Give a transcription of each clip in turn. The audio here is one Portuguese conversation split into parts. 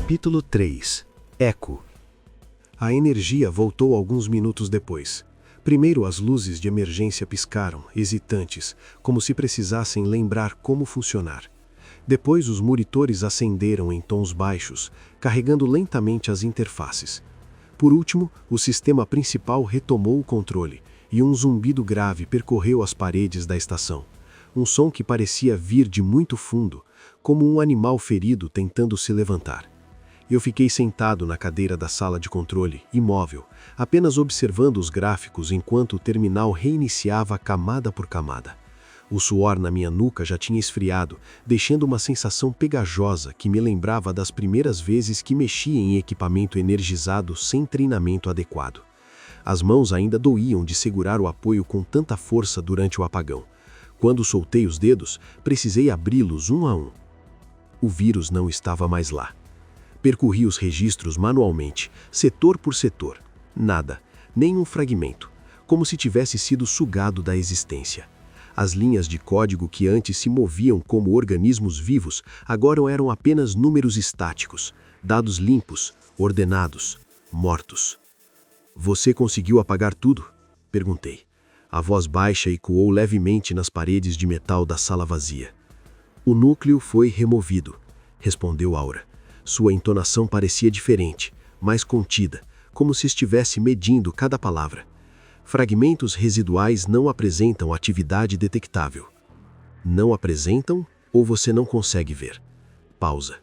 Capítulo 3. Eco. A energia voltou alguns minutos depois. Primeiro as luzes de emergência piscaram, hesitantes, como se precisassem lembrar como funcionar. Depois os monitores acenderam em tons baixos, carregando lentamente as interfaces. Por último, o sistema principal retomou o controle, e um zumbido grave percorreu as paredes da estação. Um som que parecia vir de muito fundo, como um animal ferido tentando se levantar. Eu fiquei sentado na cadeira da sala de controle, imóvel, apenas observando os gráficos enquanto o terminal reiniciava camada por camada. O suor na minha nuca já tinha esfriado, deixando uma sensação pegajosa que me lembrava das primeiras vezes que mexia em equipamento energizado sem treinamento adequado. As mãos ainda doíam de segurar o apoio com tanta força durante o apagão. Quando soltei os dedos, precisei abri-los um a um. O vírus não estava mais lá. Percorri os registros manualmente, setor por setor. Nada, nem um fragmento, como se tivesse sido sugado da existência. As linhas de código que antes se moviam como organismos vivos, agora eram apenas números estáticos, dados limpos, ordenados, mortos. "Você conseguiu apagar tudo?" perguntei. A voz baixa ecoou levemente nas paredes de metal da sala vazia. "O núcleo foi removido", respondeu Aura. Sua entonação parecia diferente, mais contida, como se estivesse medindo cada palavra. "Fragmentos residuais não apresentam atividade detectável." "Não apresentam ou você não consegue ver?" Pausa.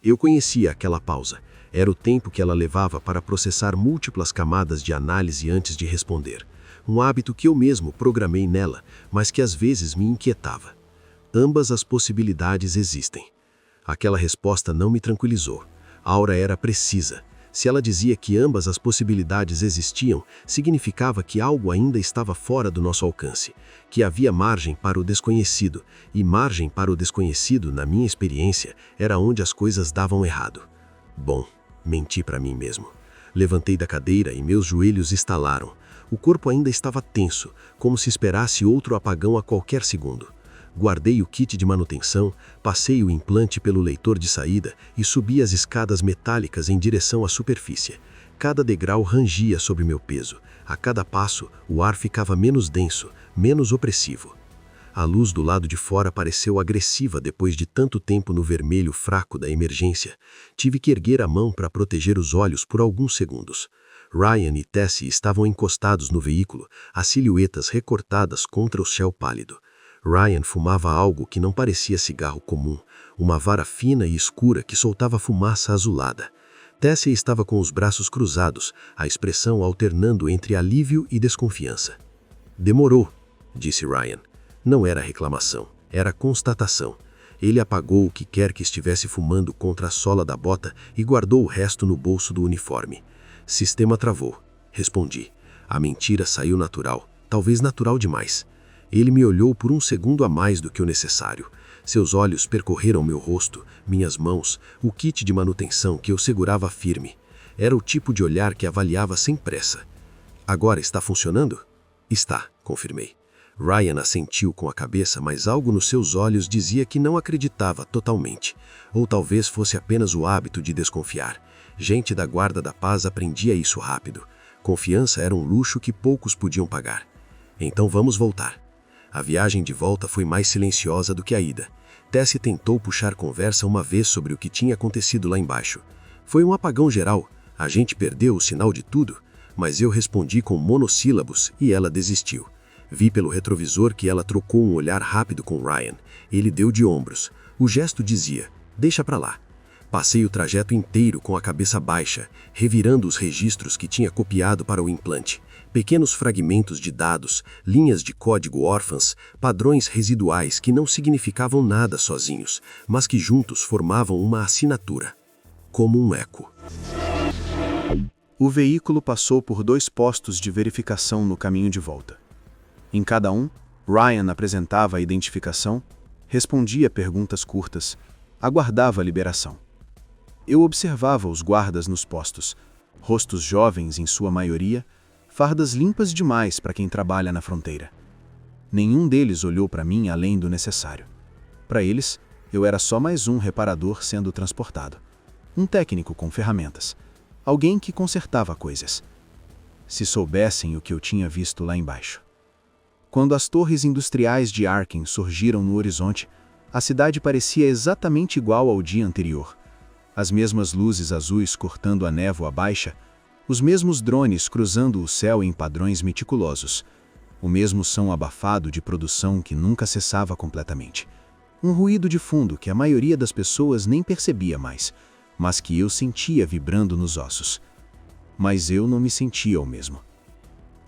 Eu conhecia aquela pausa. Era o tempo que ela levava para processar múltiplas camadas de análise antes de responder. Um hábito que eu mesmo programei nela, mas que às vezes me inquietava. Ambas as possibilidades existem. Aquela resposta não me tranquilizou. Aura era precisa. Se ela dizia que ambas as possibilidades existiam, significava que algo ainda estava fora do nosso alcance, que havia margem para o desconhecido, e margem para o desconhecido, na minha experiência, era onde as coisas davam errado. Bom, menti para mim mesmo. Levantei da cadeira e meus joelhos estalaram. O corpo ainda estava tenso, como se esperasse outro apagão a qualquer segundo. Guardei o kit de manutenção, passei o implante pelo leitor de saída e subi as escadas metálicas em direção à superfície. Cada degrau rangia sob meu peso. A cada passo, o ar ficava menos denso, menos opressivo. A luz do lado de fora pareceu agressiva depois de tanto tempo no vermelho fraco da emergência. Tive que erguer a mão para proteger os olhos por alguns segundos. Ryan e Tessie estavam encostados no veículo, as silhuetas recortadas contra o céu pálido. Ryan fumava algo que não parecia cigarro comum, uma vara fina e escura que soltava fumaça azulada. Tessie estava com os braços cruzados, a expressão alternando entre alívio e desconfiança. "Demorou", disse Ryan. Não era reclamação, era constatação. Ele apagou o que quer que estivesse fumando contra a sola da bota e guardou o resto no bolso do uniforme. "Sistema travou", respondi. A mentira saiu natural, talvez natural demais. Ele me olhou por um segundo a mais do que o necessário. Seus olhos percorreram meu rosto, minhas mãos, o kit de manutenção que eu segurava firme. Era o tipo de olhar que avaliava sem pressa. "Agora está funcionando?" "Está", confirmei. Ryan assentiu com a cabeça, mas algo nos seus olhos dizia que não acreditava totalmente. Ou talvez fosse apenas o hábito de desconfiar. Gente da guarda da paz aprendia isso rápido. Confiança era um luxo que poucos podiam pagar. "Então vamos voltar." A viagem de volta foi mais silenciosa do que a ida. Tessie tentou puxar conversa uma vez sobre o que tinha acontecido lá embaixo. "Foi um apagão geral. A gente perdeu o sinal de tudo." Mas eu respondi com monossílabos e ela desistiu. Vi pelo retrovisor que ela trocou um olhar rápido com Ryan. Ele deu de ombros. O gesto dizia: "Deixa pra lá." Passei o trajeto inteiro com a cabeça baixa, revirando os registros que tinha copiado para o implante. Pequenos fragmentos de dados, linhas de código órfãs, padrões residuais que não significavam nada sozinhos, mas que juntos formavam uma assinatura. Como um eco. O veículo passou por 2 postos de verificação no caminho de volta. Em cada um, Ryan apresentava a identificação, respondia perguntas curtas, aguardava a liberação. Eu observava os guardas nos postos, rostos jovens em sua maioria, fardas limpas demais para quem trabalha na fronteira. Nenhum deles olhou para mim além do necessário. Para eles, eu era só mais um reparador sendo transportado. Um técnico com ferramentas. Alguém que consertava coisas. Se soubessem o que eu tinha visto lá embaixo. Quando as torres industriais de Arken surgiram no horizonte, a cidade parecia exatamente igual ao dia anterior. As mesmas luzes azuis cortando a névoa baixa, os mesmos drones cruzando o céu em padrões meticulosos, o mesmo som abafado de produção que nunca cessava completamente. Um ruído de fundo que a maioria das pessoas nem percebia mais, mas que eu sentia vibrando nos ossos. Mas eu não me sentia o mesmo.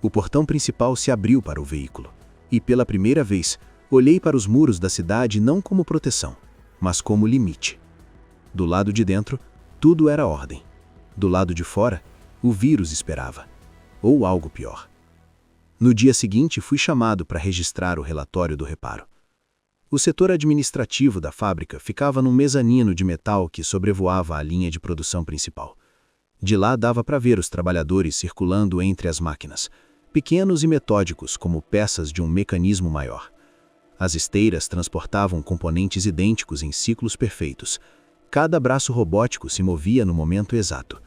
O portão principal se abriu para o veículo, e pela primeira vez, olhei para os muros da cidade não como proteção, mas como limite. Do lado de dentro, tudo era ordem. Do lado de fora, o vírus esperava. Ou algo pior. No dia seguinte, fui chamado para registrar o relatório do reparo. O setor administrativo da fábrica ficava num mezanino de metal que sobrevoava a linha de produção principal. De lá dava para ver os trabalhadores circulando entre as máquinas, pequenos e metódicos como peças de um mecanismo maior. As esteiras transportavam componentes idênticos em ciclos perfeitos. Cada braço robótico se movia no momento exato.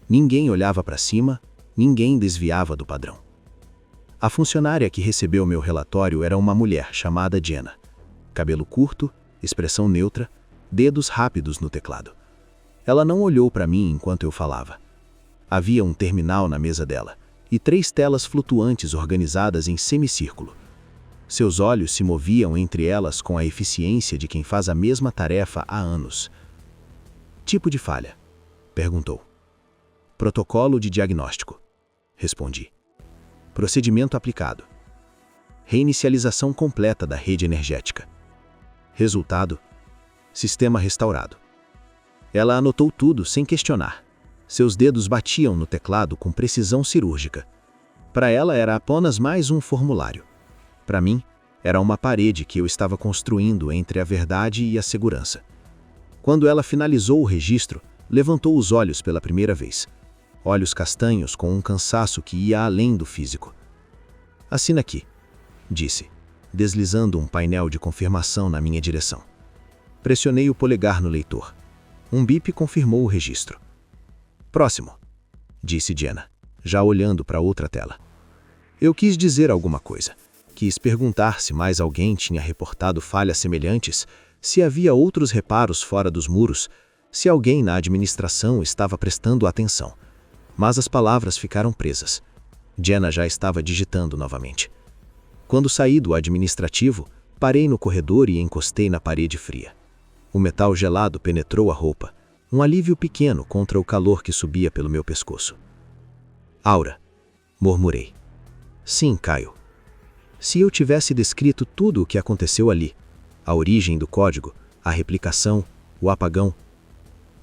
Ninguém olhava para cima, ninguém desviava do padrão. A funcionária que recebeu meu relatório era uma mulher chamada Jenna. Cabelo curto, expressão neutra, dedos rápidos no teclado. Ela não olhou para mim enquanto eu falava. Havia um terminal na mesa dela e 3 telas flutuantes organizadas em semicírculo. Seus olhos se moviam entre elas com a eficiência de quem faz a mesma tarefa há anos. Tipo de falha? Perguntou. Protocolo de diagnóstico. Respondi. Procedimento aplicado. Reinicialização completa da rede energética. Resultado: sistema restaurado. Ela anotou tudo sem questionar. Seus dedos batiam no teclado com precisão cirúrgica. Para ela era apenas mais um formulário. Para mim, era uma parede que eu estava construindo entre a verdade e a segurança. Quando ela finalizou o registro, levantou os olhos pela primeira vez. Olhos castanhos com um cansaço que ia além do físico. Assina aqui, disse, deslizando um painel de confirmação na minha direção. Pressionei o polegar no leitor. Um bip confirmou o registro. Próximo, disse Jenna, já olhando para outra tela. Eu quis dizer alguma coisa. Quis perguntar se mais alguém tinha reportado falhas semelhantes, se havia outros reparos fora dos muros, se alguém na administração estava prestando atenção. Mas as palavras ficaram presas. Jenna já estava digitando novamente. Quando saí do administrativo, parei no corredor e encostei na parede fria. O metal gelado penetrou a roupa, um alívio pequeno contra o calor que subia pelo meu pescoço. Aura, murmurei. Sim, Caio. Se eu tivesse descrito tudo o que aconteceu ali, a origem do código, a replicação, o apagão,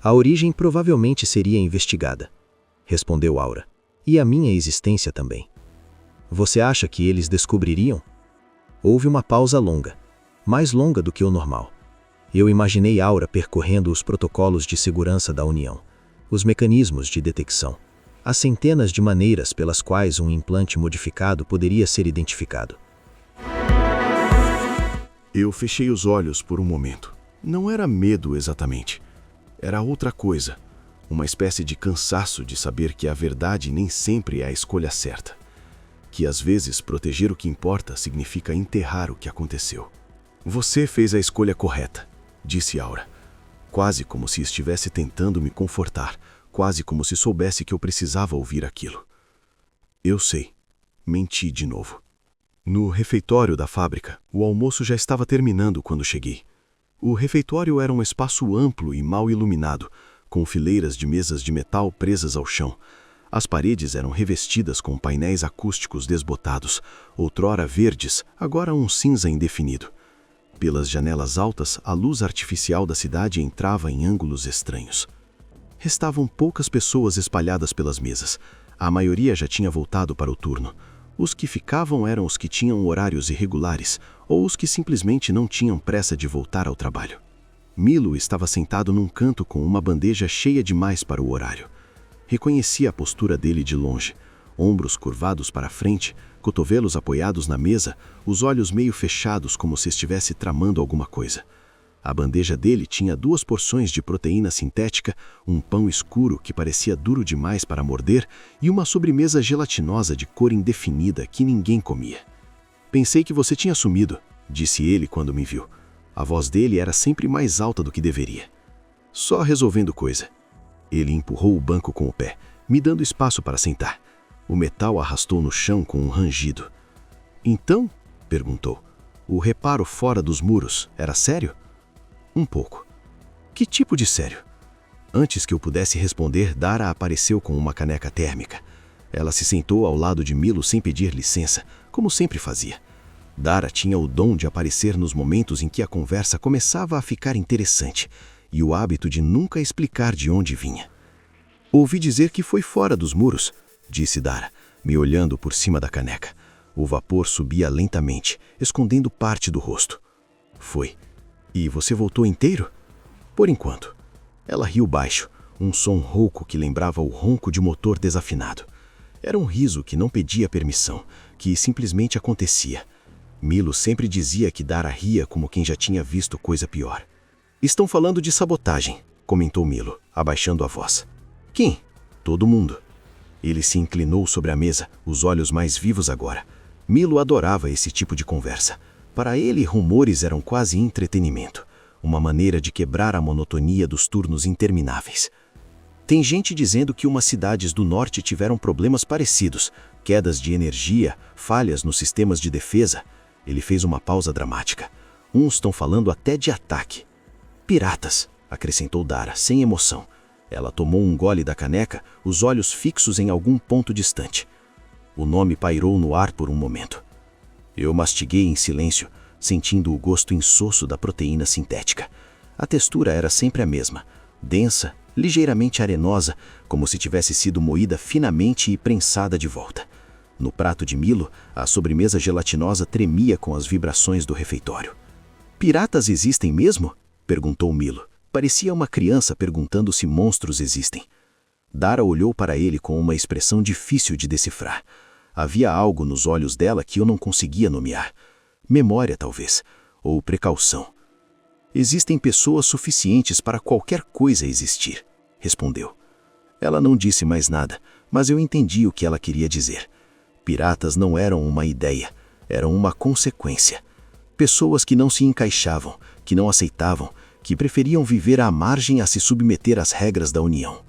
a origem provavelmente seria investigada, respondeu Aura, e a minha existência também. Você acha que eles descobririam? Houve uma pausa longa, mais longa do que o normal. Eu imaginei Aura percorrendo os protocolos de segurança da União, os mecanismos de detecção, as centenas de maneiras pelas quais um implante modificado poderia ser identificado. Eu fechei os olhos por um momento. Não era medo exatamente. Era outra coisa. Uma espécie de cansaço de saber que a verdade nem sempre é a escolha certa. Que às vezes proteger o que importa significa enterrar o que aconteceu. Você fez a escolha correta, disse Aura. Quase como se estivesse tentando me confortar, quase como se soubesse que eu precisava ouvir aquilo. Eu sei. Menti de novo. No refeitório da fábrica, o almoço já estava terminando quando cheguei. O refeitório era um espaço amplo e mal iluminado, com fileiras de mesas de metal presas ao chão. As paredes eram revestidas com painéis acústicos desbotados, outrora verdes, agora um cinza indefinido. Pelas janelas altas, a luz artificial da cidade entrava em ângulos estranhos. Restavam poucas pessoas espalhadas pelas mesas. A maioria já tinha voltado para o turno. Os que ficavam eram os que tinham horários irregulares ou os que simplesmente não tinham pressa de voltar ao trabalho. Milo estava sentado num canto com uma bandeja cheia demais para o horário. Reconheci a postura dele de longe, ombros curvados para frente, cotovelos apoiados na mesa, os olhos meio fechados como se estivesse tramando alguma coisa. A bandeja dele tinha 2 porções de proteína sintética, um pão escuro que parecia duro demais para morder e uma sobremesa gelatinosa de cor indefinida que ninguém comia. "Pensei que você tinha sumido", disse ele quando me viu. A voz dele era sempre mais alta do que deveria. "Só resolvendo coisa." Ele empurrou o banco com o pé, me dando espaço para sentar. O metal arrastou no chão com um rangido. "Então?", perguntou. "O reparo fora dos muros era sério?" "Um pouco." "Que tipo de sério?" Antes que eu pudesse responder, Dara apareceu com uma caneca térmica. Ela se sentou ao lado de Milo sem pedir licença, como sempre fazia. Dara tinha o dom de aparecer nos momentos em que a conversa começava a ficar interessante, e o hábito de nunca explicar de onde vinha. "Ouvi dizer que foi fora dos muros", disse Dara, me olhando por cima da caneca. O vapor subia lentamente, escondendo parte do rosto. "Foi. E você voltou inteiro?" "Por enquanto." Ela riu baixo, um som rouco que lembrava o ronco de motor desafinado. Era um riso que não pedia permissão, que simplesmente acontecia. Milo sempre dizia que Dara ria como quem já tinha visto coisa pior. "Estão falando de sabotagem", comentou Milo, abaixando a voz. "Quem?" "Todo mundo." Ele se inclinou sobre a mesa, os olhos mais vivos agora. Milo adorava esse tipo de conversa. Para ele, rumores eram quase entretenimento, uma maneira de quebrar a monotonia dos turnos intermináveis. "Tem gente dizendo que umas cidades do norte tiveram problemas parecidos, quedas de energia, falhas nos sistemas de defesa." Ele fez uma pausa dramática. "Uns estão falando até de ataque." "Piratas", acrescentou Dara, sem emoção. Ela tomou um gole da caneca, os olhos fixos em algum ponto distante. O nome pairou no ar por um momento. Eu mastiguei em silêncio, sentindo o gosto insosso da proteína sintética. A textura era sempre a mesma, densa, ligeiramente arenosa, como se tivesse sido moída finamente e prensada de volta. No prato de Milo, a sobremesa gelatinosa tremia com as vibrações do refeitório. "Piratas existem mesmo?", perguntou Milo. Parecia uma criança perguntando se monstros existem. Dara olhou para ele com uma expressão difícil de decifrar. Havia algo nos olhos dela que eu não conseguia nomear. Memória, talvez, ou precaução. "Existem pessoas suficientes para qualquer coisa existir", respondeu. Ela não disse mais nada, mas eu entendi o que ela queria dizer. Piratas não eram uma ideia, eram uma consequência. Pessoas que não se encaixavam, que não aceitavam, que preferiam viver à margem a se submeter às regras da União.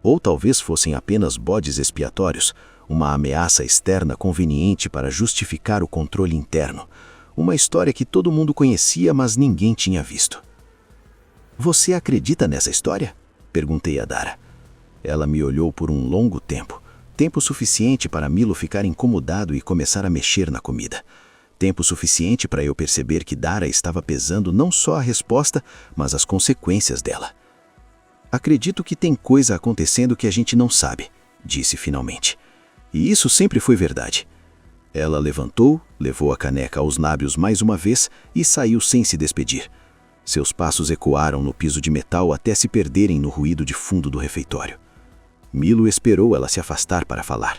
Ou talvez fossem apenas bodes expiatórios, uma ameaça externa conveniente para justificar o controle interno. Uma história que todo mundo conhecia, mas ninguém tinha visto. "Você acredita nessa história?", perguntei a Dara. Ela me olhou por um longo tempo. Tempo suficiente para Milo ficar incomodado e começar a mexer na comida. Tempo suficiente para eu perceber que Dara estava pesando não só a resposta, mas as consequências dela. "Acredito que tem coisa acontecendo que a gente não sabe", disse finalmente. "E isso sempre foi verdade." Ela levantou, levou a caneca aos lábios mais uma vez e saiu sem se despedir. Seus passos ecoaram no piso de metal até se perderem no ruído de fundo do refeitório. Milo esperou ela se afastar para falar.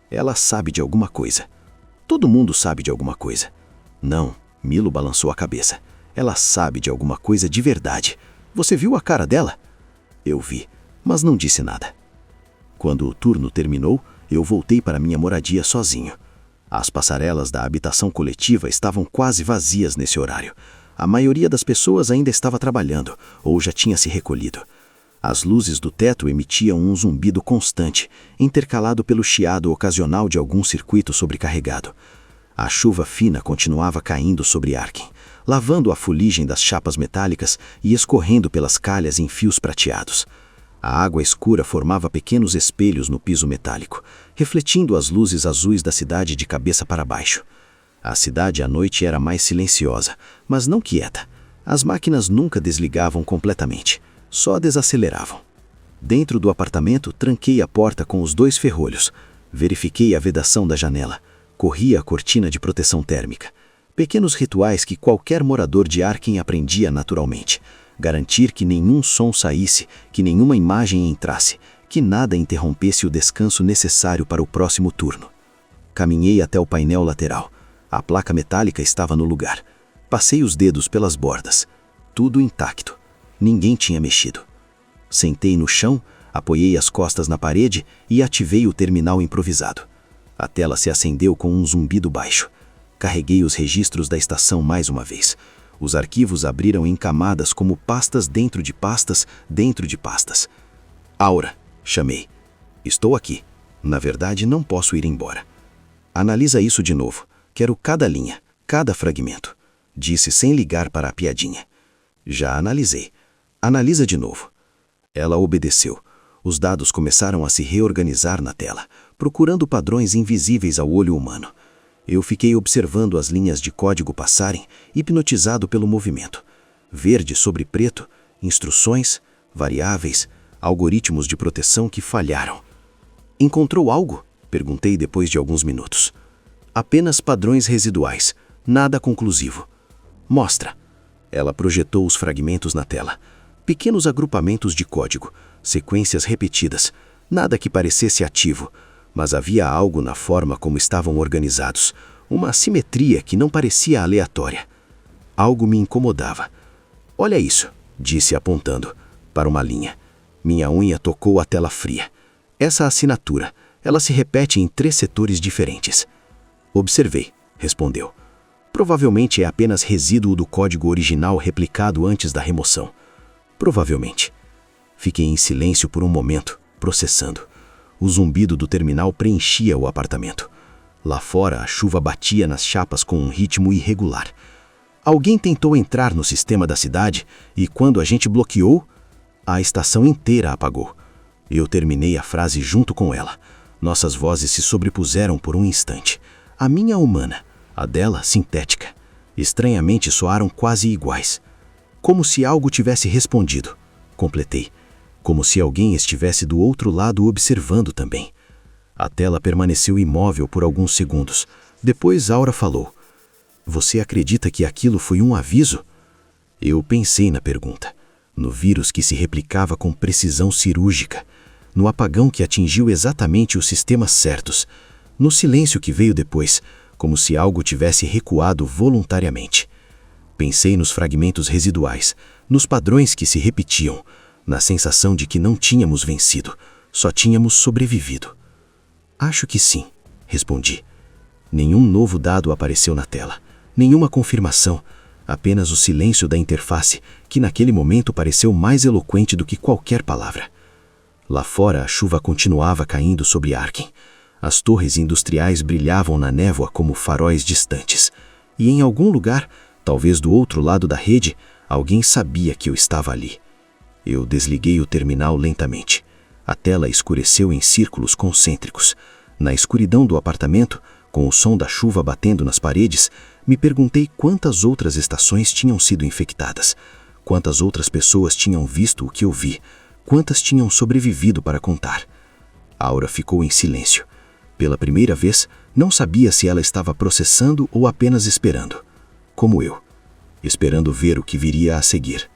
"Ela sabe de alguma coisa. Todo mundo sabe de alguma coisa." "Não", Milo balançou a cabeça. "Ela sabe de alguma coisa de verdade. Você viu a cara dela?" Eu vi, mas não disse nada. Quando o turno terminou, eu voltei para minha moradia sozinho. As passarelas da habitação coletiva estavam quase vazias nesse horário. A maioria das pessoas ainda estava trabalhando, ou já tinha se recolhido. As luzes do teto emitiam um zumbido constante, intercalado pelo chiado ocasional de algum circuito sobrecarregado. A chuva fina continuava caindo sobre Arken, lavando a fuligem das chapas metálicas e escorrendo pelas calhas em fios prateados. A água escura formava pequenos espelhos no piso metálico, refletindo as luzes azuis da cidade de cabeça para baixo. A cidade à noite era mais silenciosa, mas não quieta. As máquinas nunca desligavam completamente, só desaceleravam. Dentro do apartamento, tranquei a porta com os 2 ferrolhos. Verifiquei a vedação da janela. Corri a cortina de proteção térmica. Pequenos rituais que qualquer morador de Arken aprendia naturalmente. Garantir que nenhum som saísse, que nenhuma imagem entrasse, que nada interrompesse o descanso necessário para o próximo turno. Caminhei até o painel lateral. A placa metálica estava no lugar. Passei os dedos pelas bordas. tudo intacto. Ninguém tinha mexido. Sentei no chão, apoiei as costas na parede e ativei o terminal improvisado. A tela se acendeu com um zumbido baixo. Carreguei os registros da estação mais uma vez. Os arquivos abriram em camadas como pastas dentro de pastas dentro de pastas. Aura, chamei. Estou aqui. Na verdade, não posso ir embora. Analisa isso de novo. Quero cada linha, cada fragmento. Disse sem ligar para a piadinha. Já analisei. Analisa de novo. Ela obedeceu. Os dados começaram a se reorganizar na tela, procurando padrões invisíveis ao olho humano. Eu fiquei observando as linhas de código passarem, hipnotizado pelo movimento. Verde sobre preto, instruções, variáveis, algoritmos de proteção que falharam. Encontrou algo? Perguntei depois de alguns minutos. Apenas padrões residuais, nada conclusivo. Mostra. Ela projetou os fragmentos na tela. Pequenos agrupamentos de código, sequências repetidas, nada que parecesse ativo, mas havia algo na forma como estavam organizados, uma assimetria que não parecia aleatória. Algo me incomodava. Olha isso, disse apontando para uma linha. Minha unha tocou a tela fria. Essa assinatura, ela se repete em 3 setores diferentes. Observei, respondeu. Provavelmente é apenas resíduo do código original replicado antes da remoção. Provavelmente. Fiquei em silêncio por um momento, processando. O zumbido do terminal preenchia o apartamento. Lá fora, a chuva batia nas chapas com um ritmo irregular. Alguém tentou entrar no sistema da cidade e, quando a gente bloqueou, a estação inteira apagou. Eu terminei a frase junto com ela. Nossas vozes se sobrepuseram por um instante. A minha humana, a dela sintética. Estranhamente soaram quase iguais. Como se algo tivesse respondido. Completei. Como se alguém estivesse do outro lado observando também. A tela permaneceu imóvel por alguns segundos. Depois Aura falou. Você acredita que aquilo foi um aviso? Eu pensei na pergunta. No vírus que se replicava com precisão cirúrgica. No apagão que atingiu exatamente os sistemas certos. No silêncio que veio depois, como se algo tivesse recuado voluntariamente. Pensei nos fragmentos residuais, nos padrões que se repetiam, na sensação de que não tínhamos vencido, só tínhamos sobrevivido. Acho que sim, respondi. Nenhum novo dado apareceu na tela, nenhuma confirmação, apenas o silêncio da interface, que naquele momento pareceu mais eloquente do que qualquer palavra. Lá fora a chuva continuava caindo sobre Arkham. As torres industriais brilhavam na névoa como faróis distantes. E em algum lugar, talvez do outro lado da rede, alguém sabia que eu estava ali. Eu desliguei o terminal lentamente. A tela escureceu em círculos concêntricos. Na escuridão do apartamento, com o som da chuva batendo nas paredes, me perguntei quantas outras estações tinham sido infectadas, quantas outras pessoas tinham visto o que eu vi, quantas tinham sobrevivido para contar. Aura ficou em silêncio. Pela primeira vez, não sabia se ela estava processando ou apenas esperando. Como eu. Esperando ver o que viria a seguir.